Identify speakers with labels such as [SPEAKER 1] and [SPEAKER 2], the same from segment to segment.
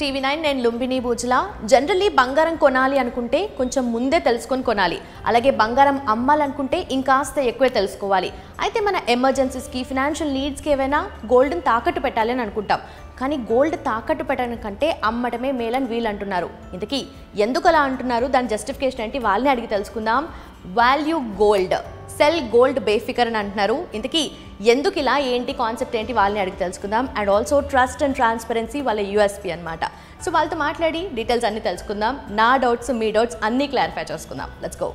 [SPEAKER 1] TV9 నేను Lumbini బూజ్లా. Generally బంగారం కొనాలి అనుకుంటే కొంచెం ముందే తెలుసుకొని కొనాలి. అలాగే బంగారం అమ్మాలనుకుంటే ఇంకాస్త ఎక్కువే తెలుసుకోవాలి. అయితే మన ఎమర్జెన్సీస్కి ఫైనాన్షియల్ నీడ్స్కి ఏవైనా గోల్డ్ని తాకట్టు పెట్టాలి అని అనుకుంటాం. కానీ గోల్డ్ తాకట్టు పెట్టడం కంటే అమ్మటమే మేలని వీళ్ళు అంటున్నారు. ఇంతకీ ఎందుకు అలా అంటున్నారు, దాని జస్టిఫికేషన్ ఏంటి వాళ్ళని అడిగి తెలుసుకుందాం. వాల్యూ గోల్డ్, సెల్ గోల్డ్ బేఫికర్ అని అంటున్నారు. ఇంతకీ ఎందుకు ఇలా, ఏంటి కాన్సెప్ట్ ఏంటి వాళ్ళని అడిగి తెలుసుకుందాం. And also trust and transparency వాళ్ళ యూఎస్పీ అనమాట. సో వాళ్ళతో మాట్లాడి డీటెయిల్స్ అన్నీ తెలుసుకుందాం. నా డౌట్స్ మీ డౌట్స్ అన్నీ క్లారిఫై చేసుకుందాం. Let's go.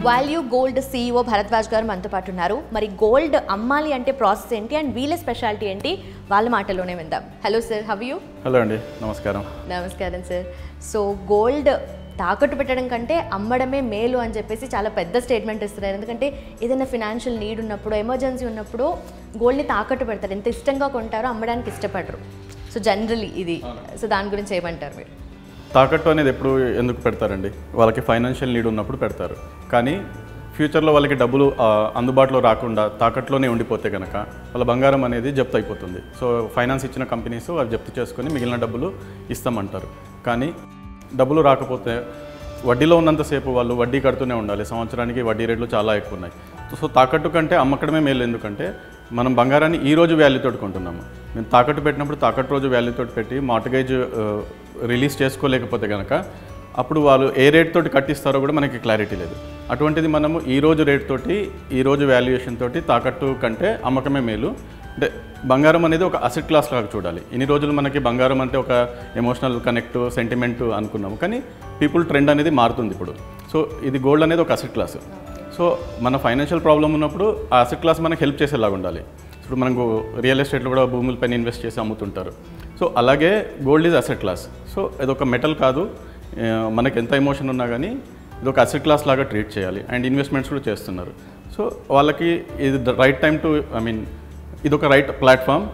[SPEAKER 1] Value gold CEO Bharadwaj గారు మనతో పాటు ఉన్నారు. మరి గోల్డ్ అమ్మాలి అంటే ప్రాసెస్ ఏంటి అండ్ వీళ్ళ స్పెషాలిటీ ఏంటి, వాళ్ళ మాటల్లోనే విందాం. Hello sir, have you?
[SPEAKER 2] Hello అండి, నమస్కారం.
[SPEAKER 1] నమస్కారం సార్. సో గోల్డ్ తాకట్టు పెట్టడం కంటే అమ్మడమే మేలు అని చెప్పేసి చాలా పెద్ద స్టేట్మెంట్ ఇస్తున్నారు. ఎందుకంటే ఏదైనా ఫినాన్షియల్ నీడ్ ఉన్నప్పుడు, ఎమర్జెన్సీ ఉన్నప్పుడు గోల్డ్ని తాకట్టు పెడతారు. ఎంత ఇష్టంగా కొంటారో అమ్మడానికి ఇష్టపడరు. సో జనరలీ ఇది, సో దాని గురించి ఏమంటారు మీరు?
[SPEAKER 2] తాకట్టు అనేది ఎప్పుడు ఎందుకు పెడతారండి? వాళ్ళకి ఫైనాన్షియల్ నీడ్ ఉన్నప్పుడు పెడతారు. కానీ ఫ్యూచర్లో వాళ్ళకి డబ్బులు అందుబాటులో రాకుండా తాకట్లోనే ఉండిపోతే కనుక వాళ్ళ బంగారం అనేది జప్తు అయిపోతుంది. సో ఫైనాన్స్ ఇచ్చిన కంపెనీస్ వాళ్ళు జప్తు చేసుకొని మిగిలిన డబ్బులు ఇస్తామంటారు. కానీ డబ్బులు రాకపోతే వడ్డీలో ఉన్నంతసేపు వాళ్ళు వడ్డీ కడుతూనే ఉండాలి. సంవత్సరానికి వడ్డీ రేట్లు చాలా ఎక్కువ ఉన్నాయి. సో తాకట్టు కంటే అమ్మకడమే మేలు. ఎందుకంటే మనం బంగారాన్ని ఈ రోజు వాల్యూతోటి కొంటున్నాము. మేము తాకట్టు పెట్టినప్పుడు తాకట్టు రోజు వాల్యూతోటి పెట్టి మార్టగేజ్ రిలీజ్ చేసుకోలేకపోతే కనుక అప్పుడు వాళ్ళు ఏ రేట్ తోటి కట్టిస్తారో కూడా మనకి క్లారిటీ లేదు. అటువంటిది మనము ఈ రోజు రేట్ తోటి, ఈ రోజు వాల్యుయేషన్ తోటి తాకట్టు కంటే అమ్మకమే మేలు. అంటే బంగారం అనేది ఒక అసెట్ క్లాస్ లాగా చూడాలి. ఇన్ని రోజులు మనకి బంగారం అంటే ఒక ఎమోషనల్ కనెక్ట్, సెంటిమెంట్ అనుకున్నాము. కానీ పీపుల్ ట్రెండ్ అనేది మారుతుంది ఇప్పుడు. సో ఇది గోల్డ్ అనేది ఒక అసెట్ క్లాస్. సో మన ఫైనాన్షియల్ ప్రాబ్లం ఉన్నప్పుడు ఆ అసెట్ క్లాస్ మనకు హెల్ప్ చేసేలాగా ఉండాలి. ఇప్పుడు మనకు రియల్ ఎస్టేట్లో కూడా భూములపైన ఇన్వెస్ట్ చేసి అమ్ముతుంటారు. సో అలాగే gold is asset class. So ఇదొక మెటల్ కాదు, మనకి ఎంత ఎమోషన్ ఉన్నా కానీ ఇది ఒక అసెట్ క్లాస్ లాగా ట్రీట్ చేయాలి. అండ్ ఇన్వెస్ట్మెంట్స్ కూడా చేస్తున్నారు. సో వాళ్ళకి ఇది రైట్ టైం టు, ఇది ఒక రైట్ ప్లాట్ఫామ్.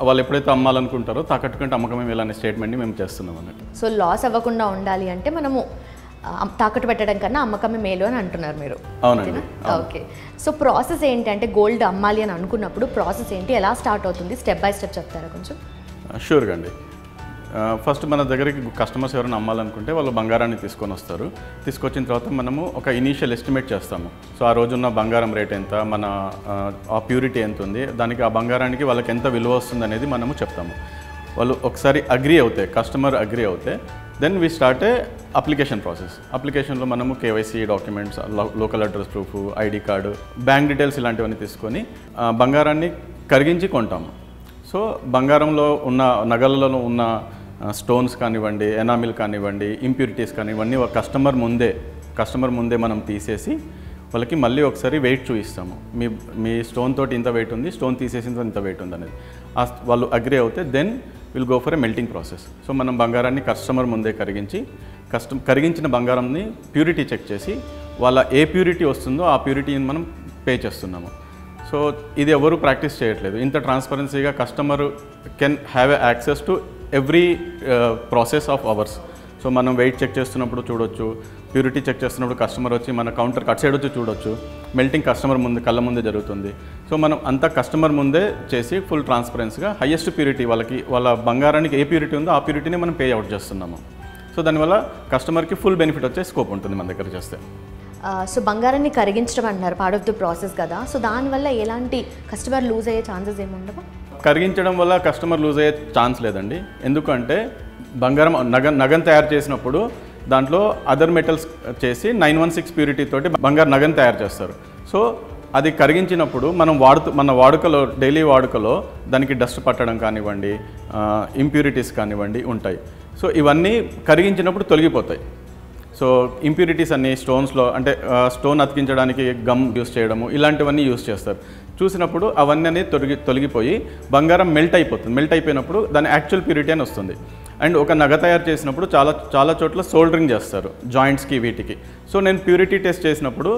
[SPEAKER 2] వాళ్ళు ఎప్పుడైతే అమ్మాలనుకుంటారో తాకట్టు కంటే అమ్మకమే మేలు అనే స్టేట్మెంట్ని మేము చేస్తున్నాం అన్నట్టు.
[SPEAKER 1] సో లాస్ అవ్వకుండా ఉండాలి అంటే మనము తాకట్టు పెట్టడం కన్నా అమ్మకమే మేలు అని అంటున్నారు మీరు.
[SPEAKER 2] అవునండి.
[SPEAKER 1] ఓకే. సో ప్రాసెస్ ఏంటి అంటే గోల్డ్ అమ్మాలి అని అనుకున్నప్పుడు ప్రాసెస్ ఏంటి, ఎలా స్టార్ట్ అవుతుంది, స్టెప్ బై స్టెప్ చెప్తారా కొంచెం?
[SPEAKER 2] షూర్గా అండి. ఫస్ట్ మన దగ్గరికి కస్టమర్స్ ఎవరైనా అమ్మాలనుకుంటే వాళ్ళు బంగారాన్ని తీసుకొని వస్తారు. తీసుకొచ్చిన తర్వాత మనము ఒక ఇనీషియల్ ఎస్టిమేట్ చేస్తాము. సో ఆ రోజున్న బంగారం రేట్ ఎంత, మన ఆ ప్యూరిటీ ఎంత ఉంది, దానికి ఆ బంగారానికి వాళ్ళకి ఎంత విలువ వస్తుంది అనేది మనము చెప్తాము. వాళ్ళు ఒకసారి అగ్రీ అవుతే, కస్టమర్ అగ్రీ అవుతే then we start a application process. అప్లికేషన్లో మనము KYC documents, local address proof, ID card, bank details ఇలాంటివన్నీ తీసుకొని బంగారాన్ని కరిగించి కొంటాము. సో బంగారంలో ఉన్న, నగలలో ఉన్న స్టోన్స్ కానివ్వండి, ఎనామిల్ కానివ్వండి, ఇంప్యూరిటీస్ కానివ్వండి కస్టమర్ ముందే మనం తీసేసి వాళ్ళకి మళ్ళీ ఒకసారి వెయిట్ చూపిస్తాము. మీ స్టోన్ తోటి ఇంత వెయిట్ ఉంది, స్టోన్ తీసేసిన ఇంత వెయిట్ ఉంది అనేది. వాళ్ళు అగ్రీ అవుతే then will go for a melting process. So మనం బంగారాన్ని కస్టమర్ ముందే కరిగించిన బంగారంని ప్యూరిటీ చెక్ చేసి వాళ్ళ ఏ ప్యూరిటీ వస్తుందో ఆ ప్యూరిటీని మనం పే చేస్తున్నాము. సో ఇది ఎవరు ప్రాక్టీస్ చేయట్లేదు. ఇంత ట్రాన్స్పరెన్సీగా customer can have a access to every process of ours. So మనం వెయిట్ చెక్ చేస్తున్నప్పుడు చూడొచ్చు, ప్యూరిటీ చెక్ చేస్తున్నప్పుడు కస్టమర్ వచ్చి మన కౌంటర్ కట్ సైడ్ వచ్చి చూడొచ్చు. మెల్టింగ్ కస్టమర్ ముందు, కళ్ళ ముందే జరుగుతుంది. సో మనం అంతా కస్టమర్ ముందే చేసి ఫుల్ ట్రాన్స్పరెన్సీగా హైయెస్ట్ ప్యూరిటీ వాళ్ళ బంగారానికి ఏ ప్యూరిటీ ఉందో ఆ ప్యూరిటీని మనం పే అవుట్ చేస్తున్నాము. సో దానివల్ల కస్టమర్కి ఫుల్ బెనిఫిట్ వచ్చే స్కోప్ ఉంటుంది మన దగ్గర చేస్తే.
[SPEAKER 1] సో బంగారాన్ని కరిగించడం అంటున్నారు, పార్ట్ ఆఫ్ ద ప్రాసెస్ కదా. సో దానివల్ల ఎలాంటి కస్టమర్ లూజ్ అయ్యే ఛాన్సెస్ ఏముండవా?
[SPEAKER 2] కరిగించడం వల్ల కస్టమర్ లూజ్ అయ్యే ఛాన్స్ లేదండి. ఎందుకంటే బంగారం నగను తయారు చేసినప్పుడు దాంట్లో అదర్ మెటల్స్ చేసి 916 ప్యూరిటీ తోటి బంగారు నగను తయారు చేస్తారు. సో అది కరిగించినప్పుడు మన వాడుకలో, డైలీ వాడుకలో దానికి డస్ట్ పట్టడం కానివ్వండి, ఇంప్యూరిటీస్ కానివ్వండి ఉంటాయి. సో ఇవన్నీ కరిగించినప్పుడు తొలగిపోతాయి. సో ఇంప్యూరిటీస్ అన్ని స్టోన్స్లో, అంటే స్టోన్ అతికించడానికి గమ్ యూస్ చేయడము, ఇలాంటివన్నీ యూస్ చేస్తారు. చూసినప్పుడు అవన్నీ అనేది తొలగిపోయి బంగారం మెల్ట్ అయిపోతుంది. మెల్ట్ అయిపోయినప్పుడు దాని యాక్చువల్ ప్యూరిటీ అని వస్తుంది. అండ్ ఒక నగ తయారు చేసినప్పుడు చాలా చోట్ల సోల్డరింగ్ చేస్తారు జాయింట్స్కి, వీటికి. సో నేను ప్యూరిటీ టెస్ట్ చేసినప్పుడు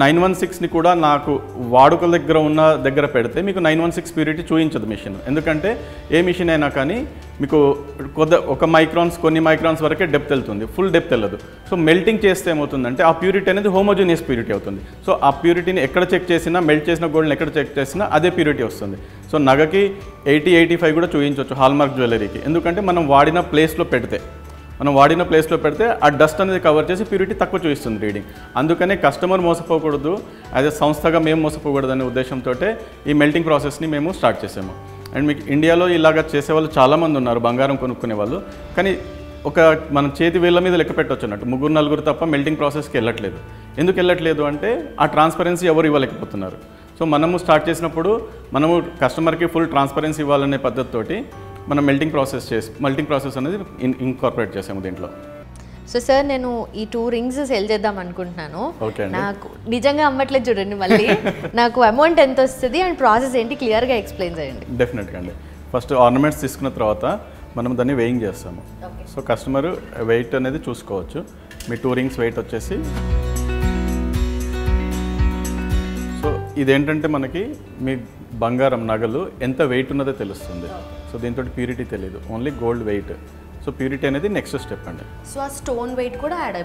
[SPEAKER 2] 916ని కూడా నాకు వాడుకల దగ్గర ఉన్న దగ్గర పెడితే మీకు 916 ప్యూరిటీ చూపించదు మిషన్. ఎందుకంటే ఏ మిషన్ అయినా కానీ మీకు ఒక మైక్రాన్స్ కొన్ని మైక్రాన్స్ వరకే డెప్త్ వెళ్తుంది, ఫుల్ డెప్త్ వెళ్ళదు. సో మెల్టింగ్ చేస్తే ఏమవుతుందంటే ఆ ప్యూరిటీ అనేది హోమోజీనియస్ ప్యూరిటీ అవుతుంది. సో ఆ ప్యూరిటీని ఎక్కడ చెక్ చేసినా, మెల్ట్ చేసిన గోల్డ్ని ఎక్కడ చెక్ చేసినా అదే ప్యూరిటీ వస్తుంది. సో నగకి 80-85 కూడా చూపించవచ్చు హాల్మార్క్ జ్యువెలరీకి. ఎందుకంటే మనం వాడిన ప్లేస్లో పెడితే ఆ డస్ట్ అనేది కవర్ చేసి ప్యూరిటీ తక్కువ చూపిస్తుంది రీడింగ్. అందుకనే కస్టమర్ మోసపోకూడదు, యాజ్ ఎ సంస్థగా మేము మోసపోకూడదు అనే ఉద్దేశంతో ఈ మెల్టింగ్ ప్రాసెస్ని మేము స్టార్ట్ చేసాము. అండ్ మీకు ఇండియాలో ఇలాగ చేసేవాళ్ళు చాలామంది ఉన్నారు, బంగారం కొనుక్కునే వాళ్ళు. కానీ మనం చేతి వేళ్ళ మీద లెక్క పెట్టవచ్చు అన్నట్టు 3-4 తప్ప మెల్టింగ్ ప్రాసెస్కి వెళ్ళట్లేదు. ఎందుకు వెళ్ళట్లేదు అంటే ఆ ట్రాన్స్పరెన్సీ ఎవరు ఇవ్వలేకపోతున్నారు. సో మనము స్టార్ట్ చేసినప్పుడు మనము కస్టమర్కి ఫుల్ ట్రాన్స్పరెన్సీ ఇవ్వాలనే పద్ధతితోటి మనం మెల్టింగ్ ప్రాసెస్ అనేది ఇన్కార్పొరేట్ చేసాము దీంట్లో.
[SPEAKER 1] సో సార్, నేను ఈ 2 రింగ్స్ సెల్ చేద్దాం అనుకుంటున్నాను.
[SPEAKER 2] ఓకే,
[SPEAKER 1] నాకు నిజంగా అమ్మట్లేదు చూడండి మళ్ళీ. నాకు అమౌంట్ ఎంత వస్తుంది అండ్ ప్రాసెస్ ఏంటి క్లియర్గా ఎక్స్ప్లెయిన్ చేయండి.
[SPEAKER 2] డెఫినెట్గా అండి. ఫస్ట్ ఆర్నమెంట్స్ తీసుకున్న తర్వాత మనం దాన్ని వెయింగ్ చేస్తాము. సో కస్టమర్ వెయిట్ అనేది చూసుకోవచ్చు. మీ 2 రింగ్స్ వెయిట్ వచ్చేసి, సో ఇదేంటంటే మనకి మీ బంగారం నగలు ఎంత వెయిట్ ఉన్నదో తెలుస్తుంది. సో దీంతో ప్యూరిటీ తెలియదు, only gold weight. So purity అనేది నెక్స్ట్ స్టెప్ అండి.
[SPEAKER 1] సో ఆ స్టోన్ వెయిట్ కూడా యాడ్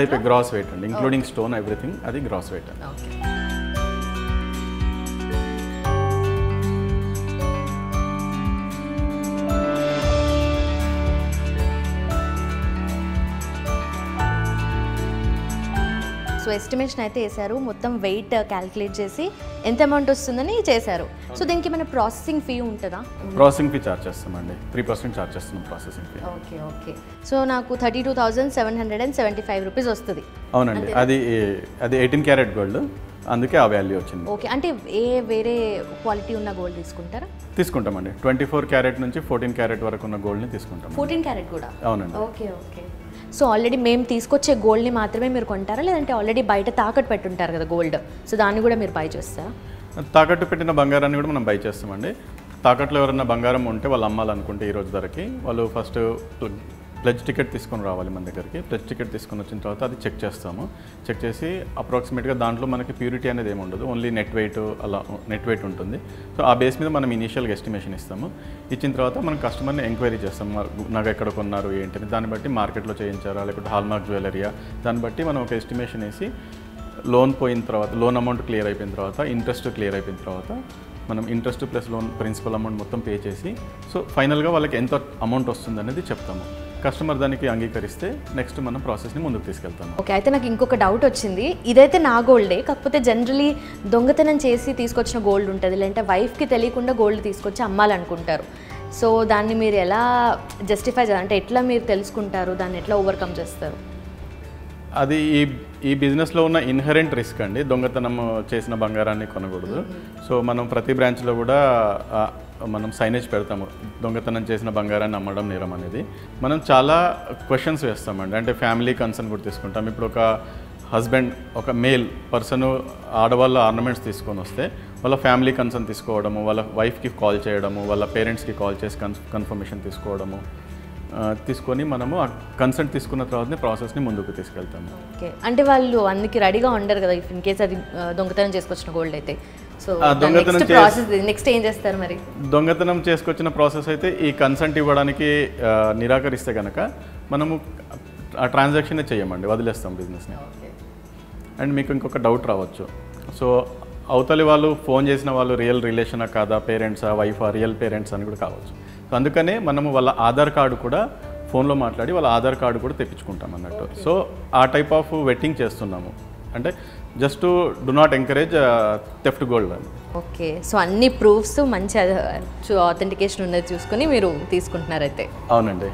[SPEAKER 1] అయిపోయి
[SPEAKER 2] గ్రాస్ వెయిట్ అండి, ఇంక్లూడింగ్ స్టోన్ ఎవ్రీథింగ్, అది గ్రాస్ వెయిట్ అండి.
[SPEAKER 1] సో ఎస్టిమేషన్ అయితే వేశారు, మొత్తం వెయిట్ క్యాలిక్యులేట్ చేసి ఎంత అమౌంట్ వస్తుందని చేశారు. సో దీనికి మన ప్రాసెసింగ్ ఫీ ఉంటుందా?
[SPEAKER 2] ప్రాసెసింగ్ ఫీ చార్జ్ చేస్తామండి, 3% చార్జ్ చేస్తున్నాం ప్రాసెసింగ్ ఫీ.
[SPEAKER 1] ఓకే. సో నాకు 32,775 రూపీస్ వస్తుంది.
[SPEAKER 2] అవునండి, అది 18 క్యారెట్ గోల్డ్, అందుకే ఆ వాల్యూ వచ్చింది.
[SPEAKER 1] ఓకే, అంటే వేరే క్వాలిటీ ఉన్న గోల్డ్
[SPEAKER 2] తీసుకుంటామండి. 24 క్యారెట్ నుంచి 14 క్యారెట్ వరకు ఉన్న గోల్డ్ని తీసుకుంటాం.
[SPEAKER 1] 14 క్యారెట్ కూడా?
[SPEAKER 2] అవునండి.
[SPEAKER 1] ఓకే. సో ఆల్రెడీ మేము తీసుకొచ్చే గోల్డ్ని మాత్రమే మీరు కొంటారా, లేదంటే ఆల్రెడీ బయట తాకట్టు పెట్టుంటారు కదా గోల్డ్, సో దాన్ని కూడా మీరు బై చేస్తారా?
[SPEAKER 2] తాకట్టు పెట్టిన బంగారాన్ని కూడా మనం బై చేస్తామండి. తాకట్లో ఎవరైనా బంగారం ఉంటే వాళ్ళు అమ్మాలనుకుంటే ఈ రోజు ధరకి వాళ్ళు ఫస్ట్ ప్లెడ్జ్ టికెట్ తీసుకొని రావాలి మన దగ్గరికి. ప్లెడ్జ్ టికెట్ తీసుకొని వచ్చిన తర్వాత అది చెక్ చేస్తాము. చెక్ చేసి అప్రాక్సిమేట్గా దాంట్లో మనకి ప్యూరిటీ అనేది ఏమి ఉండదు, ఓన్లీ నెట్ వెయిట్ ఉంటుంది. సో ఆ బేస్ మీద మనం ఇనీషియల్గా ఎస్టిమేషన్ ఇస్తాము. ఇచ్చిన తర్వాత మనం కస్టమర్ని ఎంక్వైరీ చేస్తాము, నగ ఎక్కడ కొన్నారు ఏంటని. దాన్ని బట్టి మార్కెట్లో చేయించారా లేకపోతే హాల్మార్క్ జ్యువెలరీయా, దాన్ని బట్టి మనం ఒక ఎస్టిమేషన్ వేసి లోన్ పోయిన తర్వాత, లోన్ అమౌంట్ క్లియర్ అయిపోయిన తర్వాత, ఇంట్రెస్ట్ క్లియర్ అయిపోయిన తర్వాత మనం interest plus loan principal amount మొత్తం పే చేసి సో ఫైనల్గా వాళ్ళకి ఎంత అమౌంట్ వస్తుంది అనేది చెప్తాము. కస్టమర్ దానికి అంగీకరిస్తే నెక్స్ట్ మనం ప్రాసెస్ని ముందుకు తీసుకెళ్తాము.
[SPEAKER 1] ఓకే, అయితే నాకు ఇంకొక డౌట్ వచ్చింది. ఇదైతే నా గోల్డే, కాకపోతే జనరలీ దొంగతనం చేసి తీసుకొచ్చిన గోల్డ్ ఉంటుంది, లేదంటే వైఫ్కి తెలియకుండా గోల్డ్ తీసుకొచ్చి అమ్మాలనుకుంటారు. సో దాన్ని మీరు ఎలా జస్టిఫై చేయాలి, అంటే ఎట్లా మీరు తెలుసుకుంటారు, దాన్ని ఎట్లా ఓవర్కమ్ చేస్తారు?
[SPEAKER 2] అది ఈ బిజినెస్లో ఉన్న ఇన్హెరెంట్ రిస్క్ అండి, దొంగతనం చేసిన బంగారాన్ని కొనకూడదు. సో మనం ప్రతి బ్రాంచ్లో కూడా మనం సైనేజ్ పెడతాము, దొంగతనం చేసిన బంగారాన్ని అమ్మడం నేరం అనేది. మనం చాలా క్వశ్చన్స్ వేస్తామండి, అంటే ఫ్యామిలీ కన్సర్న్ కూడా తీసుకుంటాం. ఇప్పుడు ఒక హస్బెండ్, ఒక మేల్ పర్సన్ ఆడవాళ్ళ ఆర్నమెంట్స్ తీసుకొని వస్తే వాళ్ళ ఫ్యామిలీ కన్సర్న్ తీసుకోవడము, వాళ్ళ వైఫ్కి కాల్ చేయడము, వాళ్ళ పేరెంట్స్కి కాల్ చేసి కన్ఫర్మేషన్ తీసుకోవడము, తీసుకొని మనము ఆ కన్సెంట్ తీసుకున్న తర్వాతనే ప్రాసెస్ని ముందుకు తీసుకెళ్తాము.
[SPEAKER 1] ఓకే, అంటే వాళ్ళు అందుకే రెడీగా ఉండరు కదా ఇన్ కేస్ అది దొంగతనం చేసుకొచ్చిన గోల్డ్ అయితే. సో నెక్స్ట్ ఏం చేస్తారు మరి?
[SPEAKER 2] దొంగతనం చేసుకొచ్చిన ప్రాసెస్ అయితే ఈ కన్సెంట్ ఇవ్వడానికి నిరాకరిస్తే కనుక మనము ఆ ట్రాన్సాక్షనే చేయమండి, వదిలేస్తాం బిజినెస్ని. అండ్ మీకు ఇంకొక డౌట్ రావచ్చు, సో అవతలి వాళ్ళు ఫోన్ చేసిన వాళ్ళు రియల్ రిలేషనా కాదా, పేరెంట్సా, వైఫా, రియల్ పేరెంట్స్ అని కూడా కావచ్చు. సో అందుకనే మనము వాళ్ళ ఆధార్ కార్డు కూడా ఫోన్లో మాట్లాడి వాళ్ళ ఆధార్ కార్డు కూడా తెప్పించుకుంటాం అన్నట్టు. సో ఆ టైప్ ఆఫ్ వెట్టింగ్ చేస్తున్నాము, అంటే just do not encourage theft gold అని.
[SPEAKER 1] ఓకే, సో అన్ని ప్రూఫ్స్ మంచి ఆథెంటికేషన్ ఉన్నది చూసుకొని మీరు తీసుకుంటున్నారైతే?
[SPEAKER 2] అవునండి.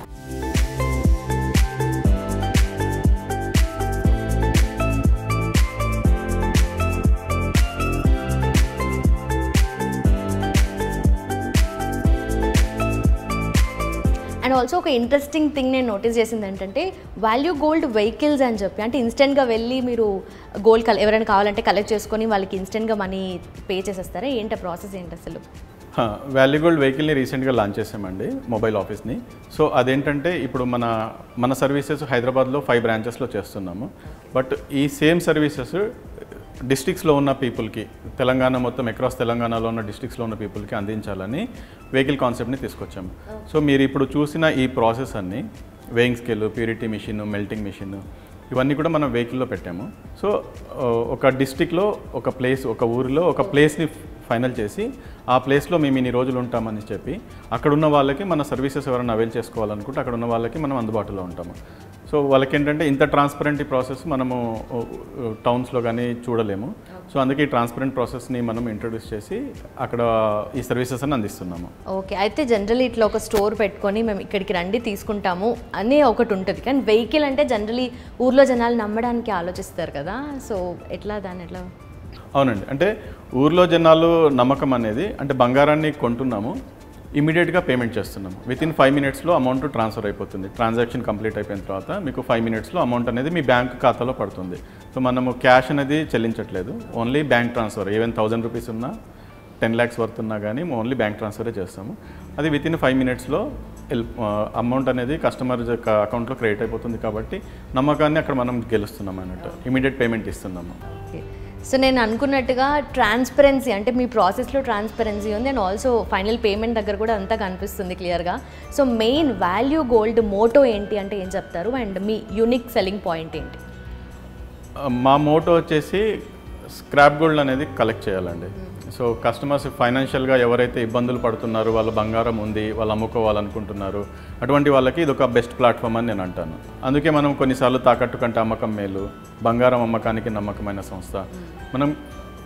[SPEAKER 1] అండ్ ఆల్సో ఒక ఇంట్రెస్టింగ్ థింగ్ నేను నోటీస్ చేసింది ఏంటంటే వాల్యూ గోల్డ్ వెహికల్స్ అని చెప్పి, అంటే ఇన్స్టెంట్గా వెళ్ళి మీరు గోల్డ్ ఎవరైనా కావాలంటే కలెక్ట్ చేసుకొని వాళ్ళకి ఇన్స్టెంట్గా మనీ పే చేసేస్తారా, ఏంటి ప్రాసెస్ ఏంటి అసలు?
[SPEAKER 2] వాల్యూ గోల్డ్ వెహికల్ని రీసెంట్గా లాంచ్ చేసామండి, మొబైల్ ఆఫీస్ని. సో అదేంటంటే ఇప్పుడు మన సర్వీసెస్ హైదరాబాద్లో 5 బ్రాంచెస్లో చేస్తున్నాము. బట్ ఈ సేమ్ సర్వీసెస్ డిస్ట్రిక్ట్స్లో ఉన్న పీపుల్కి, తెలంగాణ మొత్తం అక్రాస్ తెలంగాణలో ఉన్న డిస్ట్రిక్ట్స్లో ఉన్న పీపుల్కి అందించాలని వెహికల్ కాన్సెప్ట్ని తీసుకొచ్చాము. సో మీరు ఇప్పుడు చూసిన ఈ ప్రాసెస్ అన్నీ weighing scale, purity machine, melting machine, ఇవన్నీ కూడా మనం వెహికల్లో పెట్టాము. సో ఒక డిస్ట్రిక్ట్లో ఒక ప్లేస్, ఒక ఊరిలో ఒక ప్లేస్ని ఫైనల్ చేసి ఆ ప్లేస్లో మేము ఇన్ని రోజులు ఉంటామని చెప్పి అక్కడ ఉన్న వాళ్ళకి మన సర్వీసెస్ ఎవరైనా అవైల్ చేసుకోవాలనుకుంటే అక్కడ ఉన్న వాళ్ళకి మనం అందుబాటులో ఉంటాము. సో వాళ్ళకి ఏంటంటే ఇంత ట్రాన్స్పరెంట్ ఈ ప్రాసెస్ మనము టౌన్స్లో కానీ చూడలేము. సో అందుకే ఈ ట్రాన్స్పరెంట్ ప్రాసెస్ని మనం ఇంట్రొడ్యూస్ చేసి అక్కడ ఈ సర్వీసెస్ అని అందిస్తున్నాము.
[SPEAKER 1] ఓకే, అయితే జనరల్లీ ఇట్లా ఒక స్టోర్ పెట్టుకొని మేము ఇక్కడికి రండి తీసుకుంటాము అని ఒకటి ఉంటుంది, కానీ వెహికల్ అంటే జనరల్లీ ఊర్లో జనాలు నమ్మడానికి ఆలోచిస్తారు కదా, సో దాన్ని ఎట్లా?
[SPEAKER 2] అవునండి, అంటే ఊర్లో జనాలు నమ్మకం అనేది అంటే బంగారాన్ని కొంటున్నాము, ఇమీడియట్గా పేమెంట్ చేస్తున్నాము. వితిన్ 5 minutesలో అమౌంట్ ట్రాన్స్ఫర్ అయిపోతుంది. ట్రాన్సాక్షన్ కంప్లీట్ అయిపోయిన తర్వాత మీకు 5 minutesలో అమౌంట్ అనేది మీ బ్యాంక్ ఖాతాలో పడుతుంది. సో మనము క్యాష్ అనేది చెల్లించట్లేదు, only bank transfer. Even 1000 rupees ఉన్నా 10 lakhs వర్త్ ఉన్నా కానీ ఓన్లీ బ్యాంక్ ట్రాన్స్ఫరే చేస్తాము. అది వితిన్ 5 minutesలో అమౌంట్ అనేది కస్టమర్ అకౌంట్లో క్రియేట్ అయిపోతుంది. కాబట్టి నమ్మకాన్ని అక్కడ మనం గెలుస్తున్నాం అన్నట్టు, ఇమీడియట్ పేమెంట్ ఇస్తున్నాము.
[SPEAKER 1] సో నేను అనుకున్నట్టుగా ట్రాన్స్పరెన్సీ అంటే మీ ప్రాసెస్లో ట్రాన్స్పరెన్సీ ఉంది, అండ్ ఆల్సో ఫైనల్ పేమెంట్ దగ్గర కూడా అంతా కనిపిస్తుంది క్లియర్గా. So main value gold motto ఏంటి అంటే ఏం చెప్తారు, అండ్ మీ యూనిక్ సెల్లింగ్ పాయింట్ ఏంటి?
[SPEAKER 2] మా మోటో వచ్చేసి స్క్రాప్ గోల్డ్ అనేది కలెక్ట్ చేయాలండి. సో కస్టమర్స్ ఫైనాన్షియల్గా ఎవరైతే ఇబ్బందులు పడుతున్నారో, వాళ్ళ బంగారం ఉంది, వాళ్ళు అమ్ముకోవాలనుకుంటున్నారు, అటువంటి వాళ్ళకి ఇది ఒక బెస్ట్ ప్లాట్ఫామ్ అని నేను అంటాను. అందుకే మనం కొన్నిసార్లు తాకట్టు కంటే అమ్మకం మేలు, బంగారం అమ్మకానికి నమ్మకమైన సంస్థ మనం.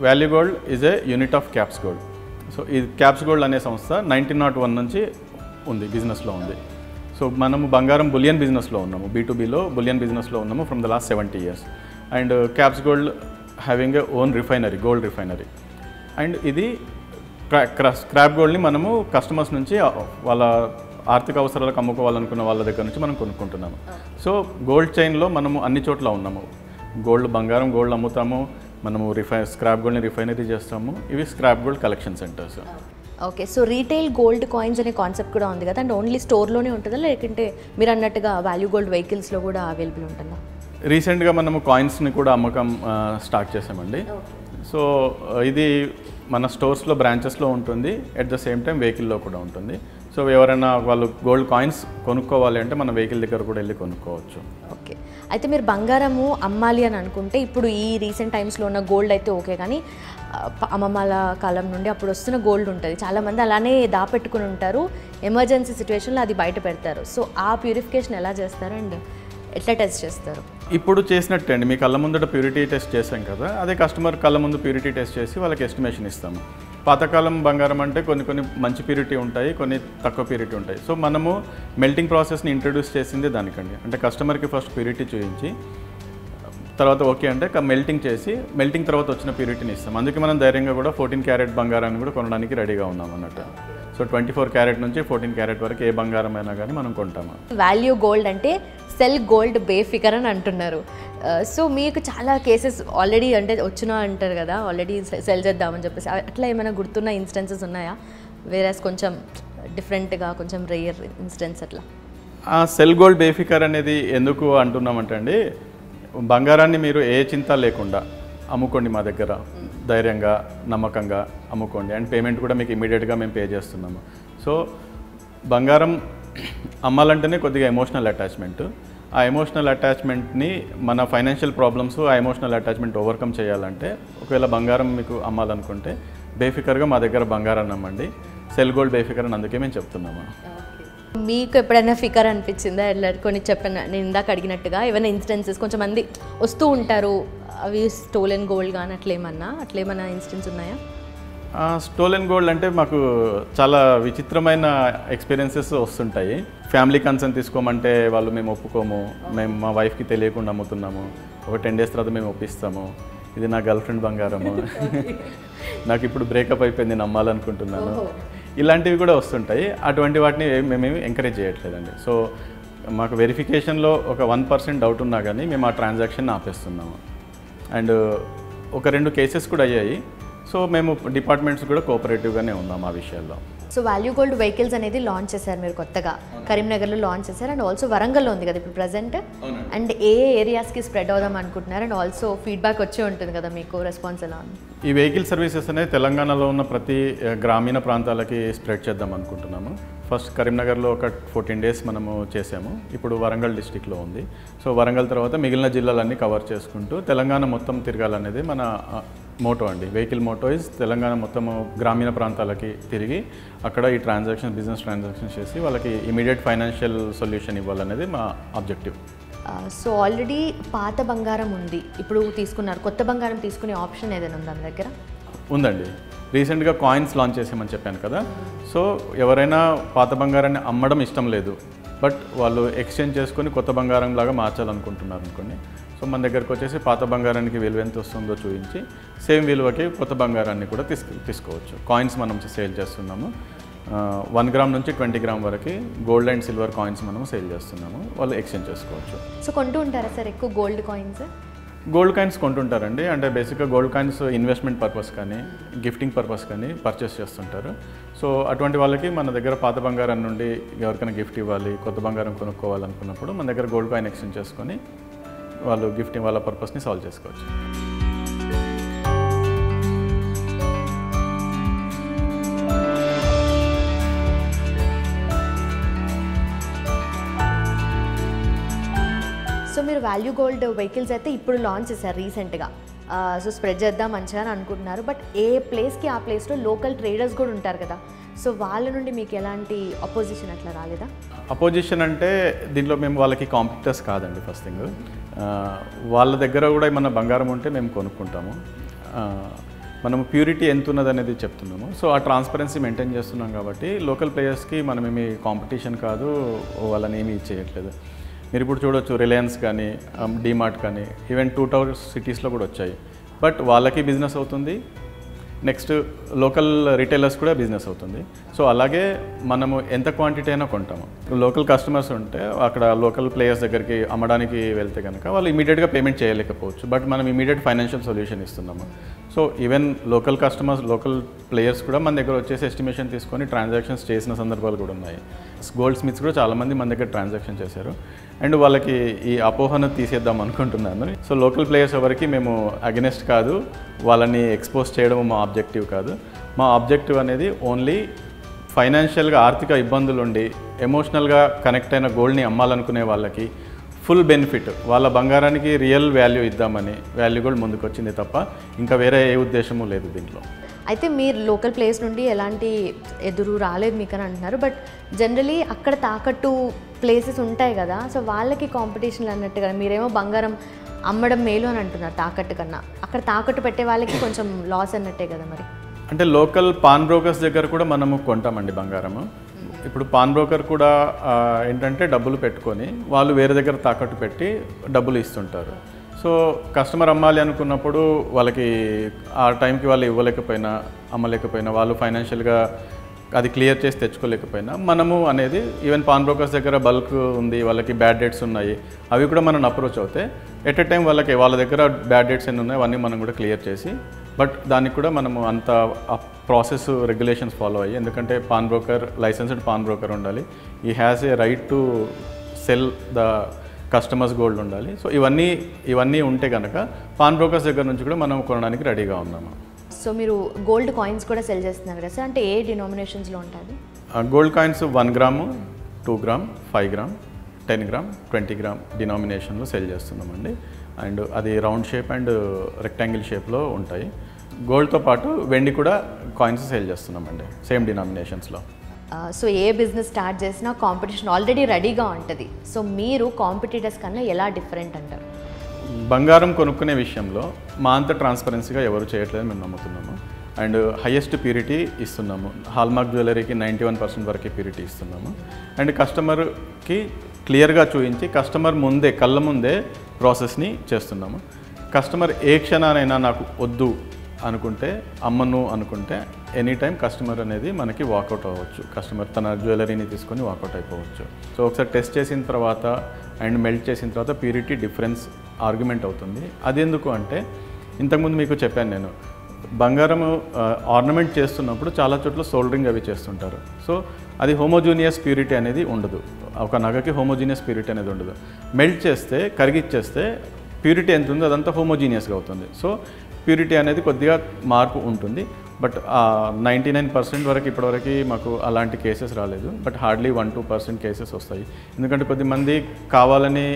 [SPEAKER 2] Value gold is a unit of caps gold. So ఈ క్యాప్స్ గోల్డ్ అనే సంస్థ 1901 నుంచి ఉంది, బిజినెస్లో ఉంది. సో మనము బంగారం బులియన్ బిజినెస్లో ఉన్నాము, B2Bలో బులియన్ బిజినెస్లో ఉన్నాము from the last 70 years. And caps gold having a own refinery, gold refinery. And ఇది స్క్రాప్ గోల్డ్ని మనము కస్టమర్స్ నుంచి వాళ్ళ ఆర్థిక అవసరాలకు అమ్ముకోవాలనుకున్న వాళ్ళ దగ్గర నుంచి మనం కొనుక్కుంటున్నాము. సో గోల్డ్ చైన్లో మనము అన్ని చోట్ల ఉన్నాము. బంగారం గోల్డ్ అమ్ముతాము, మనము స్క్రాప్ గోల్డ్ని రిఫైనరీ చేస్తాము. ఇవి scrap gold collection centres.
[SPEAKER 1] Okay, so retail gold coins అనే కాన్సెప్ట్ కూడా ఉంది కదా, అంటే ఓన్లీ స్టోర్లోనే ఉంటుందా, లేకుంటే మీరు అన్నట్టుగా వాల్యూ గోల్డ్ వెహికల్స్లో కూడా అవైలబుల్ ఉంటుందా?
[SPEAKER 2] రీసెంట్గా మనము కాయిన్స్ని కూడా అమ్మకం స్టార్ట్ చేసామండి. సో ఇది మన స్టోర్స్లో, బ్రాంచెస్లో ఉంటుంది, ఎట్ ద సేమ్ టైం వెహికల్లో కూడా ఉంటుంది. సో ఎవరైనా వాళ్ళు గోల్డ్ కాయిన్స్ కొనుక్కోవాలి అంటే మన వెహికల్ దగ్గర కూడా వెళ్ళి కొనుక్కోవచ్చు.
[SPEAKER 1] ఓకే, అయితే మీరు బంగారము అమ్మాలి అని అనుకుంటే ఇప్పుడు ఈ రీసెంట్ టైమ్స్లో ఉన్న గోల్డ్ అయితే ఓకే, కానీ అమ్మమ్మల కాలం నుండి అప్పుడు వస్తున్న గోల్డ్ ఉంటుంది, చాలామంది అలానే దాపెట్టుకుని ఉంటారు, ఎమర్జెన్సీ సిచ్యువేషన్లో అది బయట పెడతారు. సో ఆ ప్యూరిఫికేషన్ ఎలా చేస్తారు అండ్ ఎట్లా టెస్ట్ చేస్తారు?
[SPEAKER 2] ఇప్పుడు చేసినట్టే అండి, మీ కళ్ళ ముందట ప్యూరిటీ టెస్ట్ చేసాం కదా, అదే కస్టమర్ కళ్ళ ముందు ప్యూరిటీ టెస్ట్ చేసి వాళ్ళకి ఎస్టిమేషన్ ఇస్తాము. పాతకాలం బంగారం అంటే కొన్ని మంచి ప్యూరిటీ ఉంటాయి, కొన్ని తక్కువ ప్యూరిటీ ఉంటాయి. సో మనము మెల్టింగ్ ప్రాసెస్ని ఇంట్రడ్యూస్ చేసింది దానికండి, అంటే కస్టమర్కి ఫస్ట్ ప్యూరిటీ చూపించి తర్వాత ఓకే అంటే మెల్టింగ్ చేసి, మెల్టింగ్ తర్వాత వచ్చిన ప్యూరిటీని ఇస్తాం. అందుకే మనం ధైర్యంగా కూడా 14 క్యారెట్ బంగారాన్ని కూడా కొనడానికి రెడీగా ఉన్నాం అన్నట్టు. సో 24 క్యారెట్ నుంచి 14 క్యారెట్ వరకు ఏ బంగారం అయినా కానీ మనం కొంటాము.
[SPEAKER 1] వాల్యూ గోల్డ్ అంటే సెల్ గోల్డ్ బేఫికర్ అని అంటున్నారు. సో మీకు చాలా కేసెస్ ఆల్రెడీ అంటే వచ్చినా అంటారు కదా, ఆల్రెడీ సెల్ చేద్దామని చెప్పేసి, అట్లా ఏమైనా గుర్తున్న ఇన్స్టెన్సెస్ ఉన్నాయా? వేరేస్ కొంచెం డిఫరెంట్గా, కొంచెం రేర్ ఇన్స్టెన్స్ అట్లా.
[SPEAKER 2] సెల్ గోల్డ్ బేఫికర్ అనేది ఎందుకు అంటున్నామంటే అండి, బంగారాన్ని మీరు ఏ చింత లేకుండా అమ్ముకోండి, మా దగ్గర ధైర్యంగా నమ్మకంగా అమ్ముకోండి, అండ్ పేమెంట్ కూడా మీకు ఇమీడియట్గా మేము పే చేస్తున్నాము. సో బంగారం అమ్మాలంటేనే కొద్దిగా ఎమోషనల్ అటాచ్మెంట్. ఆ ఎమోషనల్ అటాచ్మెంట్ని మన ఫైనాన్షియల్ ప్రాబ్లమ్స్ ఆ ఎమోషనల్ అటాచ్మెంట్ ఓవర్కమ్ చేయాలంటే, ఒకవేళ బంగారం మీకు అమ్మాలనుకుంటే బేఫికర్గా మా దగ్గర బంగారాన్ని అమ్మండి. సెల్ గోల్డ్ బేఫికర్ అని అందుకే మేము చెప్తున్నాము.
[SPEAKER 1] మీకు ఎప్పుడైనా ఫికర్ అనిపించిందా? ఎట్లా కొన్ని చెప్పాను నేను ఇందాక అడిగినట్టుగా, ఏమైనా ఇన్స్టెన్సెస్ కొంచెంమంది వస్తూ ఉంటారు, అవి స్టోలెన్ గోల్డ్ కానీ అట్లేమన్నా ఇన్స్టెన్స్ ఉన్నాయా?
[SPEAKER 2] స్టోలెన్ గోల్డ్ అంటే మాకు చాలా విచిత్రమైన ఎక్స్పీరియన్సెస్ వస్తుంటాయి. ఫ్యామిలీ కన్సర్న్ తీసుకోమంటే వాళ్ళు మేము ఒప్పుకోము, మేము మా వైఫ్కి తెలియకుండా అమ్ముతున్నాము, ఒక 10 days తర్వాత మేము ఒప్పిస్తాము, ఇది నా గర్ల్ ఫ్రెండ్ బంగారము, నాకు ఇప్పుడు బ్రేకప్ అయిపోయింది, నేను అమ్మాలనుకుంటున్నాను, ఇలాంటివి కూడా వస్తుంటాయి. అటువంటి వాటిని మేమేమి ఎంకరేజ్ చేయట్లేదండి. సో మాకు వెరిఫికేషన్లో ఒక 1% డౌట్ ఉన్నా కానీ మేము ఆ ట్రాన్సాక్షన్ ఆపేస్తున్నాము. అండ్ ఒక 2 కేసెస్ కూడా అయ్యాయి. సో మేము డిపార్ట్మెంట్స్ కూడా కోఆపరేటివ్గానే ఉన్నాం ఆ విషయాల్లో.
[SPEAKER 1] సో వాల్యూ గోల్డ్ వెహికల్స్ అనేది లాంచ్ చేశారు మీరు కొత్తగా, కరీంనగర్లో లాంచ్ చేశారు అండ్ ఆల్సో వరంగల్లో ఉంది కదా ఇప్పుడు ప్రజెంట్. అండ్ ఏ ఏరియాస్కి స్ప్రెడ్ అవుదాం అనుకుంటున్నారు అండ్ ఆల్సో ఫీడ్బ్యాక్ వచ్చే ఉంటుంది కదా మీకు, రెస్పాన్స్ ఎలా ఉంది?
[SPEAKER 2] ఈ వెహికల్ సర్వీసెస్ అనేది తెలంగాణలో ఉన్న ప్రతి గ్రామీణ ప్రాంతాలకి స్ప్రెడ్ చేద్దాం అనుకుంటున్నాము. ఫస్ట్ కరీంనగర్లో ఒక 14 days మనము చేసాము, ఇప్పుడు వరంగల్ డిస్టిక్లో ఉంది. సో వరంగల్ తర్వాత మిగిలిన జిల్లాలన్నీ కవర్ చేసుకుంటూ తెలంగాణ మొత్తం తిరగాలనేది మన మోటో అండి. వెహికల్ మోటో ఇస్ తెలంగాణ మొత్తము గ్రామీణ ప్రాంతాలకి తిరిగి అక్కడ ఈ బిజినెస్ ట్రాన్సాక్షన్ చేసి వాళ్ళకి ఇమీడియట్ ఫైనాన్షియల్ సొల్యూషన్ ఇవ్వాలనేది మా ఆబ్జెక్టివ్.
[SPEAKER 1] సో ఆల్రెడీ పాత బంగారం ఉంది, ఇప్పుడు తీసుకున్నారు, కొత్త బంగారం తీసుకునే ఆప్షన్ ఏదైనా ఉందా మీ దగ్గర?
[SPEAKER 2] ఉందండి. రీసెంట్గా కాయిన్స్ లాంచ్ చేసామని చెప్పాను కదా. సో ఎవరైనా పాత బంగారాన్ని అమ్మడం ఇష్టం లేదు, బట్ వాళ్ళు ఎక్స్చేంజ్ చేసుకొని కొత్త బంగారం లాగా మార్చాలనుకుంటున్నారు అనుకోండి. సో మన దగ్గరకు వచ్చేసి పాత బంగారానికి విలువ ఎంత వస్తుందో చూపించి సేమ్ విలువకి కొత్త బంగారాన్ని కూడా తీసుకోవచ్చు. కాయిన్స్ మనం సేల్ చేస్తున్నాము. 1 gram నుంచి 20 gram వరకు గోల్డ్ అండ్ సిల్వర్ కాయిన్స్ మనం సేల్ చేస్తున్నాము, వాళ్ళు ఎక్స్చేంజ్ చేసుకోవచ్చు.
[SPEAKER 1] సో కొంటూ ఉంటారా సార్ ఎక్కువ గోల్డ్ కాయిన్స్?
[SPEAKER 2] గోల్డ్ కాయిన్స్ కొంటుంటారండి. అంటే బేసిక్గా గోల్డ్ కాయిన్స్ ఇన్వెస్ట్మెంట్ పర్పస్ కానీ గిఫ్టింగ్ పర్పస్ కానీ పర్చేస్ చేస్తుంటారు. సో అటువంటి వాళ్ళకి మన దగ్గర పాత బంగారం నుండి ఎవరికైనా గిఫ్ట్ ఇవ్వాలి, కొత్త బంగారం కొనుక్కోవాలనుకున్నప్పుడు మన దగ్గర గోల్డ్ కాయిన్ ఎక్స్చేంజ్ చేసుకొని వాళ్ళు గిఫ్టింగ్ వాళ్ళ పర్పస్ని సాల్వ్ చేసుకోవచ్చు.
[SPEAKER 1] సో మీరు వాల్యూ గోల్డ్ వెహికల్స్ అయితే ఇప్పుడు లాంచ్ చేశారు రీసెంట్గా, సో స్ప్రెడ్ చేద్దాం మంచిగా అని అనుకుంటున్నారు. బట్ ఏ ప్లేస్కి ఆ ప్లేస్లో లోకల్ ట్రేడర్స్ కూడా ఉంటారు కదా, సో వాళ్ళ నుండి మీకు ఎలాంటి అపోజిషన్ అట్లా రాలేదా?
[SPEAKER 2] అపోజిషన్ అంటే దీంట్లో మేము వాళ్ళకి కాంపిటీటర్స్ కాదండి. ఫస్ట్ థింగ్, వాళ్ళ దగ్గర కూడా ఏమన్నా బంగారం ఉంటే మేము కొనుక్కుంటాము. మనము ప్యూరిటీ ఎంత ఉన్నది అనేది చెప్తున్నాము. సో ఆ ట్రాన్స్పరెన్సీ మెయింటైన్ చేస్తున్నాం కాబట్టి లోకల్ ప్లేయర్స్కి మనం ఏమి కాంపిటీషన్ కాదు, వాళ్ళని ఏమీ ఇచ్చేయట్లేదు. మీరు ఇప్పుడు చూడొచ్చు, రిలయన్స్ కానీ డీమార్ట్ కానీ ఈవెన్ 2 towers సిటీస్లో కూడా వచ్చాయి. బట్ వాళ్ళకి బిజినెస్ అవుతుంది, నెక్స్ట్ లోకల్ రిటైలర్స్ కూడా బిజినెస్ అవుతుంది. సో అలాగే మనము ఎంత క్వాంటిటీ అయినా కొంటాము. లోకల్ కస్టమర్స్ ఉంటే అక్కడ లోకల్ ప్లేయర్స్ దగ్గరికి అమ్మడానికి వెళ్తే కనుక వాళ్ళు ఇమీడియట్గా పేమెంట్ చేయలేకపోవచ్చు, బట్ మనం ఇమీడియట్ ఫైనాన్షియల్ సొల్యూషన్ ఇస్తున్నాము. So even local customers, local players కూడా మన దగ్గర వచ్చేసి ఎస్టిమేషన్ తీసుకొని ట్రాన్సాక్షన్స్ చేసిన సందర్భాలు కూడా ఉన్నాయి. గోల్డ్ స్మిత్స్ కూడా చాలామంది మన దగ్గర ట్రాన్సాక్షన్ చేశారు. అండ్ వాళ్ళకి ఈ అపోహను తీసేద్దాం అనుకుంటున్నాను. సో లోకల్ ప్లేయర్స్ ఎవరికి మేము అగెనెస్ట్ కాదు, వాళ్ళని ఎక్స్పోజ్ చేయడం మా ఆబ్జెక్టివ్ కాదు. మా ఆబ్జెక్టివ్ అనేది ఓన్లీ ఫైనాన్షియల్గా ఆర్థిక ఇబ్బందులు ఉండి ఎమోషనల్గా కనెక్ట్ అయిన గోల్డ్ని అమ్మాలనుకునే వాళ్ళకి ఫుల్ బెనిఫిట్, వాళ్ళ బంగారానికి రియల్ వాల్యూ ఇద్దామని వాల్యూ గోల్డ్ ముందుకు వచ్చింది తప్ప ఇంకా వేరే ఏ ఉద్దేశము లేదు దీంట్లో.
[SPEAKER 1] అయితే మీరు లోకల్ ప్లేస్ నుండి ఎలాంటి ఎదురు రాలేదు మీకు అని అంటున్నారు. బట్ జనరలీ అక్కడ తాకట్టు ప్లేసెస్ ఉంటాయి కదా, సో వాళ్ళకి కాంపిటీషన్లు అన్నట్టుగా మీరేమో బంగారం అమ్మడం మేలు అని అంటున్నారు తాకట్టు కన్నా, అక్కడ తాకట్టు పెట్టే వాళ్ళకి కొంచెం లాస్ అన్నట్టే కదా మరి.
[SPEAKER 2] అంటే లోకల్ పాన్ బ్రోకర్స్ దగ్గర కూడా మనము కొంటామండి బంగారము. ఇప్పుడు పాన్ బ్రోకర్ కూడా ఏంటంటే డబ్బులు పెట్టుకొని వాళ్ళు వేరే దగ్గర తాకట్టు పెట్టి డబ్బులు ఇస్తుంటారు. సో కస్టమర్ అమ్మాలి అనుకున్నప్పుడు వాళ్ళకి ఆ టైంకి వాళ్ళు ఇవ్వలేకపోయినా, అమ్మలేకపోయినా, వాళ్ళు ఫైనాన్షియల్గా అది క్లియర్ చేసి తెచ్చుకోలేకపోయినా మనము అనేది ఈవెన్ పాన్ బ్రోకర్స్ దగ్గర బల్క్ ఉంది, వాళ్ళకి బ్యాడ్ డేట్స్ ఉన్నాయి, అవి కూడా మనం అప్రోచ్ అవుతే ఎట్ ఎ టైం వాళ్ళ దగ్గర బ్యాడ్ డేట్స్ ఎన్ని ఉన్నాయో అవన్నీ మనం కూడా క్లియర్ చేసి, బట్ దానికి కూడా మనము అంత ప్రాసెస్ రెగ్యులేషన్స్ ఫాలో అయ్యి, ఎందుకంటే pawn broker licensed pawn broker ఉండాలి, ఈ has a right to cell the customers gold ఉండాలి. సో ఇవన్నీ ఉంటే కనుక పాన్ బ్రోకర్స్ దగ్గర నుంచి కూడా మనం కొనడానికి రెడీగా ఉన్నాము.
[SPEAKER 1] సో మీరు గోల్డ్ కాయిన్స్ కూడా సెల్ చేస్తున్నారు కదా సార్, అంటే ఏ డినామినేషన్స్లో ఉంటుంది?
[SPEAKER 2] Gold coins 1 gram, 2 gram, 5 gram, 10 gram, 20 gram డినామినేషన్లో cell చేస్తున్నామండి. అండ్ అది రౌండ్ షేప్ అండ్ రెక్టాంగిల్ షేప్లో ఉంటాయి. గోల్డ్తో పాటు వెండి కూడా కాయిన్స్ సేల్ చేస్తున్నామండి సేమ్ డినామినేషన్స్లో.
[SPEAKER 1] సో ఏ బిజినెస్ స్టార్ట్ చేసినా కాంపిటీషన్ ఆల్రెడీ రెడీగా ఉంటుంది. సో మీరు కాంపిటీటర్స్ కన్నా ఎలా డిఫరెంట్ అంటారు?
[SPEAKER 2] బంగారం కొనుక్కునే విషయంలో మా అంత ట్రాన్స్పరెన్సీగా ఎవరు చేయట్లేదని మేము నమ్ముతున్నాము. అండ్ హయ్యెస్ట్ ప్యూరిటీ ఇస్తున్నాము. హాల్మార్క్ జ్యువెలరీకి 91% వరకు ప్యూరిటీ ఇస్తున్నాము. అండ్ కస్టమర్కి క్లియర్గా చూపించి కస్టమర్ ముందే కళ్ళ ముందే ప్రాసెస్ని చేస్తున్నాము. కస్టమర్ ఏ క్షణానైనా నాకు వద్దు అనుకుంటే, అమ్మను అనుకుంటే ఎనీ టైం కస్టమర్ అనేది మనకి వాకౌట్ అవ్వచ్చు. కస్టమర్ తన జ్యువెలరీని తీసుకొని వాకౌట్ అయిపోవచ్చు. సో ఒకసారి టెస్ట్ చేసిన తర్వాత అండ్ మెల్ట్ చేసిన తర్వాత ప్యూరిటీ డిఫరెన్స్ ఆర్గ్యుమెంట్ అవుతుంది. అది ఎందుకు అంటే ఇంతకుముందు మీకు చెప్పాను నేను, బంగారం ఆర్నమెంట్ చేస్తున్నప్పుడు చాలా చోట్ల సోల్డరింగ్ అవి చేస్తుంటారు. సో అది హోమోజీనియస్ ప్యూరిటీ అనేది ఉండదు. ఒక నగకి హోమోజీనియస్ ప్యూరిటీ అనేది ఉండదు. మెల్ట్ చేస్తే కరిగిచ్చేస్తే ప్యూరిటీ ఎంత ఉందో అదంతా హోమోజీనియస్గా అవుతుంది. సో ప్యూరిటీ అనేది కొద్దిగా మార్పు ఉంటుంది. బట్ 99% వరకు ఇప్పటివరకు మాకు అలాంటి కేసెస్ రాలేదు. బట్ హార్డ్లీ 1-2% కేసెస్ వస్తాయి. ఎందుకంటే కొద్దిమంది కావాలని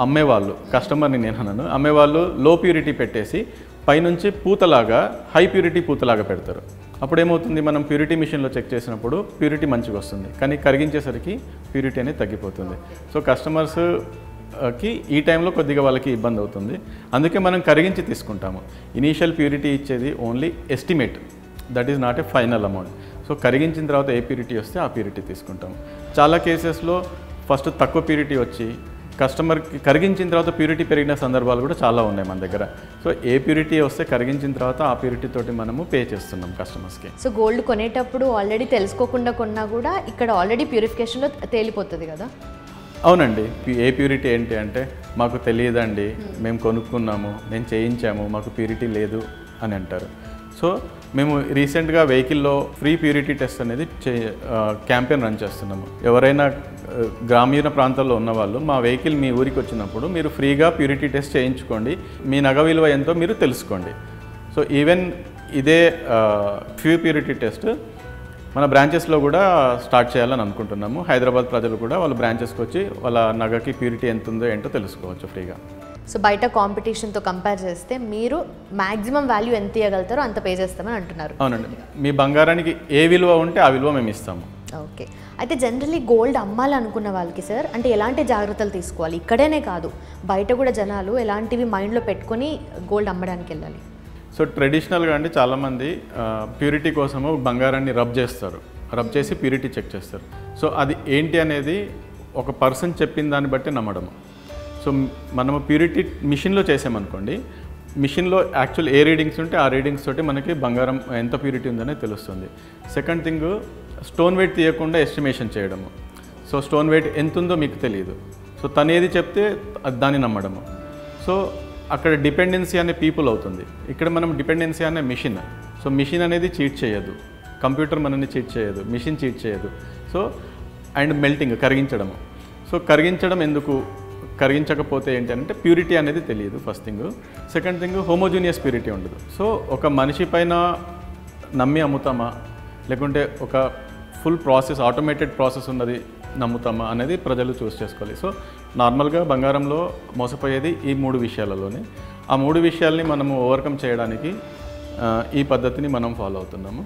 [SPEAKER 2] అమ్మేవాళ్ళు, కస్టమర్ని నేను అన్నాను, అమ్మేవాళ్ళు లో ప్యూరిటీ పెట్టేసి పైనుంచి పూతలాగా హై ప్యూరిటీ పూతలాగా పెడతారు. అప్పుడు ఏమవుతుంది, మనం ప్యూరిటీ మిషన్లో చెక్ చేసినప్పుడు ప్యూరిటీ మంచిగా వస్తుంది, కానీ కరిగించేసరికి ప్యూరిటీ అనేది తగ్గిపోతుంది. సో కస్టమర్స్కి ఈ టైంలో కొద్దిగా వాళ్ళకి ఇబ్బంది అవుతుంది. అందుకే మనం కరిగించి తీసుకుంటాము. ఇనీషియల్ ప్యూరిటీ ఇచ్చేది only estimate, that is not a final amount. So కరిగించిన తర్వాత ఏ ప్యూరిటీ వస్తే ఆ ప్యూరిటీ తీసుకుంటాము. చాలా కేసెస్లో ఫస్ట్ తక్కువ ప్యూరిటీ వచ్చి కస్టమర్కి కరిగించిన తర్వాత ప్యూరిటీ పెరిగిన సందర్భాలు కూడా చాలా ఉన్నాయి మన దగ్గర. సో ఏ ప్యూరిటీ వస్తే కరిగించిన తర్వాత ఆ ప్యూరిటీ తోటి మనము పే చేస్తున్నాం కస్టమర్స్కి.
[SPEAKER 1] సో గోల్డ్ కొనేటప్పుడు ఆల్రెడీ తెలుసుకోకుండా కొన్నా కూడా ఇక్కడ ఆల్రెడీ ప్యూరిఫికేషన్లో తేలిపోతుంది కదా?
[SPEAKER 2] అవునండి. ఏ ప్యూరిటీ ఏంటి అంటే మాకు తెలియదండి, మేము కొనుక్కున్నాము, మేము చేయించాము, మాకు ప్యూరిటీ లేదు అని అంటారు. సో మేము రీసెంట్గా వెహికల్లో ఫ్రీ ప్యూరిటీ టెస్ట్ అనేది క్యాంపెయిన్ రన్ చేస్తున్నాము. ఎవరైనా గ్రామీణ ప్రాంతాల్లో ఉన్నవాళ్ళు మా వెహికల్ మీ ఊరికి వచ్చినప్పుడు మీరు ఫ్రీగా ప్యూరిటీ టెస్ట్ చేయించుకోండి, మీ నగ విలువ ఎంతో మీరు తెలుసుకోండి. సో ఈవెన్ ఇదే ఫ్రీ ప్యూరిటీ టెస్ట్ మన బ్రాంచెస్లో కూడా స్టార్ట్ చేయాలని అనుకుంటున్నాము. హైదరాబాద్ ప్రజలు కూడా వాళ్ళ బ్రాంచెస్కి వచ్చి వాళ్ళ నగకి ప్యూరిటీ ఎంత ఉందో ఏంటో తెలుసుకోవచ్చు ఫ్రీగా.
[SPEAKER 1] సో బయట కాంపిటీషన్తో కంపేర్ చేస్తే మీరు మ్యాక్సిమం వాల్యూ ఎంత ఇవ్వగలుగుతారో అంత పే చేస్తామని అంటున్నారు.
[SPEAKER 2] అవునండి. మీ బంగారానికి ఏ విలువ ఉంటే ఆ విలువ మేము ఇస్తాము.
[SPEAKER 1] ఓకే. అయితే జనరల్లీ గోల్డ్ అమ్మాలనుకున్న వాళ్ళకి సార్ అంటే ఎలాంటి జాగ్రత్తలు తీసుకోవాలి? ఇక్కడేనే కాదు బయట కూడా జనాలు ఎలాంటివి మైండ్లో పెట్టుకొని గోల్డ్ అమ్మడానికి వెళ్ళాలి?
[SPEAKER 2] సో ట్రెడిషనల్గా అండి చాలామంది ప్యూరిటీ కోసము బంగారాన్ని రబ్ చేస్తారు, రబ్ చేసి ప్యూరిటీ చెక్ చేస్తారు. సో అది ఏంటి అనేది ఒక పర్సన్ చెప్పిన దాన్ని బట్టి నమ్మడము. సో మనము ప్యూరిటీ మిషన్లో చేసామనుకోండి, మిషన్లో యాక్చువల్ ఏ రీడింగ్స్ ఉంటే ఆ రీడింగ్స్ తోటి మనకి బంగారం ఎంత ప్యూరిటీ ఉందనే తెలుస్తుంది. సెకండ్ థింగ్, స్టోన్ వెయిట్ తీయకుండా ఎస్టిమేషన్ చేయడము. సో స్టోన్ వెయిట్ ఎంత ఉందో మీకు తెలియదు, సో తను ఏది చెప్తే దాన్ని నమ్మడము. సో అక్కడ డిపెండెన్సీ అనే పీపుల్ అవుతుంది, ఇక్కడ మనం డిపెండెన్సీ అనే మిషన్. సో మిషన్ అనేది చీట్ చేయదు, కంప్యూటర్ మనల్ని చీట్ చేయదు, మిషన్ చీట్ చేయదు. సో అండ్ మెల్టింగ్, కరిగించడము. సో కరిగించడం ఎందుకు, కరిగించకపోతే ఏంటి అంటే ప్యూరిటీ అనేది తెలియదు first thing. Second thing, homogeneous purity ఉండదు. సో ఒక మనిషి పైన నమ్మి అమ్ముతామా లేకుంటే ఒక ఫుల్ ప్రాసెస్ ఆటోమేటెడ్ ప్రాసెస్ ఉన్నది నమ్ముతామా అనేది ప్రజలు చూస్ చేసుకోవాలి. సో నార్మల్గా బంగారంలో మోసపోయేది ఈ 3 విషయాలలోనే. ఆ 3 విషయాల్ని మనము ఓవర్కమ్ చేయడానికి ఈ పద్ధతిని మనం ఫాలో అవుతున్నాము.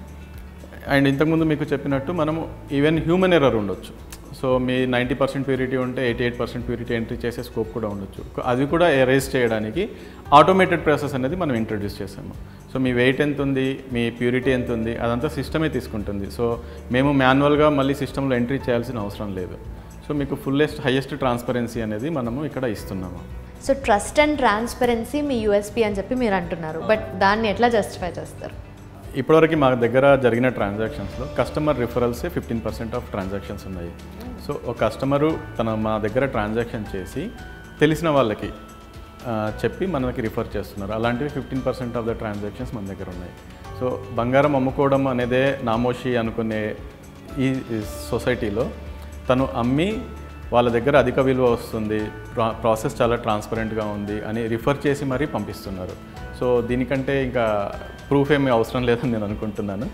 [SPEAKER 2] అండ్ ఇంతకుముందు మీకు చెప్పినట్టు మనము ఈవెన్ హ్యూమన్ ఎర్రర్ ఉండొచ్చు. సో మీ 90% ప్యూరిటీ ఉంటే 88% ప్యూరిటీ ఎంట్రీ చేసే స్కోప్ కూడా ఉండొచ్చు. అది కూడా ఎరేజ్ చేయడానికి ఆటోమేటెడ్ ప్రాసెస్ అనేది మనం ఇంట్రడ్యూస్ చేసాము. సో మీ వెయిట్ ఎంత ఉంది, మీ ప్యూరిటీ ఎంత ఉంది, అదంతా సిస్టమే తీసుకుంటుంది. సో మేము మాన్యువల్గా మళ్ళీ సిస్టంలో ఎంట్రీ చేయాల్సిన అవసరం లేదు. సో మీకు హైయెస్ట్ ట్రాన్స్పరెన్సీ అనేది మనము ఇక్కడ ఇస్తున్నాము.
[SPEAKER 1] So trust and transparency me USP అని చెప్పి మీరు అంటున్నారు, బట్ దాన్ని ఎట్లా జస్టిఫై చేస్తారు?
[SPEAKER 2] ఇప్పటివరకు మా దగ్గర జరిగిన ట్రాన్సాక్షన్స్లో కస్టమర్ రిఫరల్సే 15% ఆఫ్ ట్రాన్సాక్షన్స్ ఉన్నాయి. సో ఒక కస్టమరు మా దగ్గర ట్రాన్సాక్షన్ చేసి తెలిసిన వాళ్ళకి చెప్పి మనకి రిఫర్ చేస్తున్నారు. అలాంటివి 15% ఆఫ్ ద ట్రాన్సాక్షన్స్ మన దగ్గర ఉన్నాయి. సో బంగారం అమ్ముకోవడం అనేదే నామోషి అనుకునే ఈ సొసైటీలో తను అమ్మి వాళ్ళ దగ్గర అధిక విలువ వస్తుంది, ప్రాసెస్ చాలా ట్రాన్స్పరెంట్గా ఉంది అని రిఫర్ చేసి మరీ పంపిస్తున్నారు. సో దీనికంటే ఇంకా ప్రూఫ్ ఏమీ అవసరం లేదని నేను అనుకుంటున్నాను.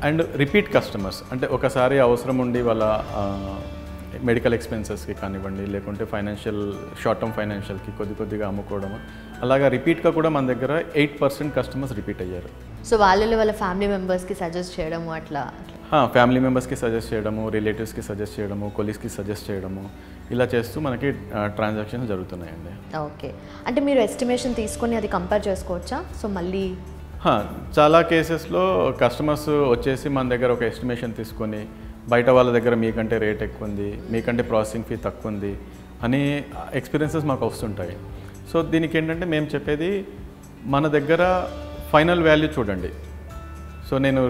[SPEAKER 2] అండ్ రిపీట్ కస్టమర్స్ అంటే ఒకసారి అవసరం ఉండి వాళ్ళ మెడికల్ ఎక్స్పెన్సెస్కి కానివ్వండి, లేకుంటే షార్ట్ టర్మ్ ఫైనాన్షియల్కి కొద్దిగా అమ్ముకోవడం, అలాగా రిపీట్గా కూడా మన దగ్గర 8% కస్టమర్స్ రిపీట్ అయ్యారు.
[SPEAKER 1] సో వాళ్ళ ఫ్యామిలీ మెంబర్స్కి సజెస్ట్ చేయడము, అట్లా
[SPEAKER 2] ఫ్యామిలీ మెంబర్స్కి సజెస్ట్ చేయడము, రిలేటివ్స్కి సజెస్ట్ చేయడము, కొలీగ్స్కి సజెస్ట్ చేయడము, ఇలా చేస్తూ మనకి ట్రాన్సాక్షన్స్ జరుగుతున్నాయండి.
[SPEAKER 1] ఓకే. అంటే మీరు ఎస్టిమేషన్ తీసుకొని అది కంపేర్ చేసుకోవచ్చా? సో మళ్ళీ
[SPEAKER 2] చాలా కేసెస్లో కస్టమర్స్ వచ్చేసి మన దగ్గర ఒక ఎస్టిమేషన్ తీసుకొని బయట వాళ్ళ దగ్గర మీకంటే రేట్ ఎక్కువ ఉంది, మీకంటే ప్రాసెసింగ్ ఫీ తక్కువ ఉంది అని ఎక్స్పీరియన్సెస్ మాకు వస్తుంటాయి. సో దీనికి ఏంటంటే మేము చెప్పేది మన దగ్గర ఫైనల్ వాల్యూ చూడండి. సో నేను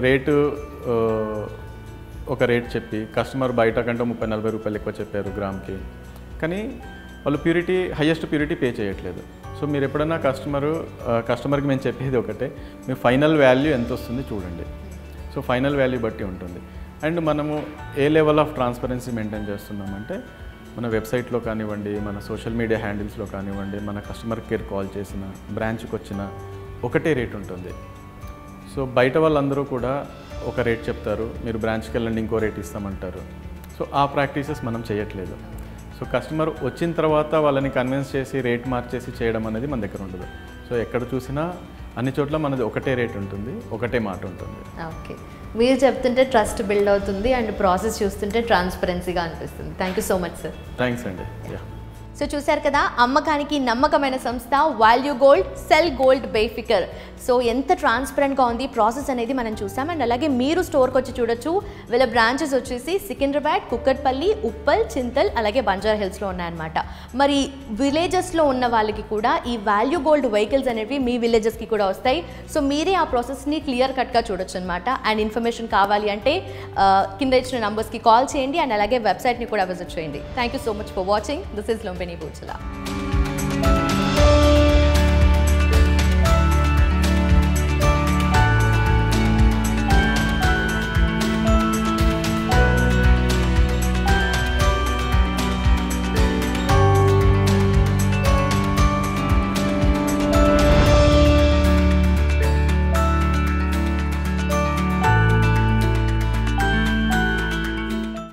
[SPEAKER 2] ఒక రేట్ చెప్పి కస్టమర్ బయట కంటే 30-40 రూపాయలు ఎక్కువ చెప్పారు గ్రామ్కి, కానీ వాళ్ళు హైయెస్ట్ ప్యూరిటీ పే చేయట్లేదు. సో మీరు ఎప్పుడైనా కస్టమర్కి మేము చెప్పేది ఒకటే, మీ ఫైనల్ వాల్యూ ఎంత వస్తుంది చూడండి. సో ఫైనల్ వాల్యూ బట్టి ఉంటుంది. అండ్ మనము ఏ లెవెల్ ఆఫ్ ట్రాన్స్పరెన్సీ మెయింటైన్ చేస్తున్నామంటే మన వెబ్సైట్లో కానివ్వండి, మన సోషల్ మీడియా హ్యాండిల్స్లో కానివ్వండి, మన కస్టమర్ కేర్ కాల్ చేసిన, బ్రాంచ్కి వచ్చిన ఒకటే రేట్ ఉంటుంది. సో బయట వాళ్ళందరూ కూడా ఒక రేట్ చెప్తారు, మీరు బ్రాంచ్కి వెళ్ళండి ఇంకో రేట్ ఇస్తామంటారు. సో ఆ ప్రాక్టీసెస్ మనం చేయట్లేదు. సో కస్టమర్ వచ్చిన తర్వాత వాళ్ళని కన్విన్స్ చేసి రేట్ మార్చేసి చేయడం అనేది మన దగ్గర ఉండదు. సో ఎక్కడ చూసినా అన్ని చోట్ల మనది ఒకటే రేట్ ఉంటుంది, ఒకటే మాట ఉంటుంది.
[SPEAKER 1] ఓకే, మీరు చెప్తుంటే ట్రస్ట్ బిల్డ్ అవుతుంది అండ్ ప్రాసెస్ చూస్తుంటే ట్రాన్స్పరెన్సీగా అనిపిస్తుంది. Thank you so much sir.
[SPEAKER 2] Thanks అండి.
[SPEAKER 1] సో చూశారు కదా, అమ్మకానికి నమ్మకమైన సంస్థ వాల్యూ గోల్డ్, సెల్ గోల్డ్ బేఫికర్. సో ఎంత ట్రాన్స్పరెంట్గా ఉంది ప్రాసెస్ అనేది మనం చూసాం. అండ్ అలాగే మీరు స్టోర్కి వచ్చి చూడొచ్చు. వీళ్ళ బ్రాంచెస్ వచ్చేసి సికింద్రాబాద్, కుక్కట్పల్లి, ఉప్పల్, చింతల్, అలాగే బంజారా హిల్స్లో ఉన్నాయన్నమాట. మరి విలేజెస్లో ఉన్న వాళ్ళకి కూడా ఈ వాల్యూ గోల్డ్ వెహికల్స్ అనేవి మీ విలేజెస్కి కూడా వస్తాయి. సో మీరే ఆ ప్రాసెస్ని క్లియర్ కట్గా చూడొచ్చు అనమాట. అండ్ ఇన్ఫర్మేషన్ కావాలి అంటే కింద ఇచ్చిన నంబర్స్కి కాల్ చేయండి. అండ్ అలాగే వెబ్సైట్ని కూడా విజిట్ చేయండి. Thank you so much for watching. This is Lumbini బూచలా.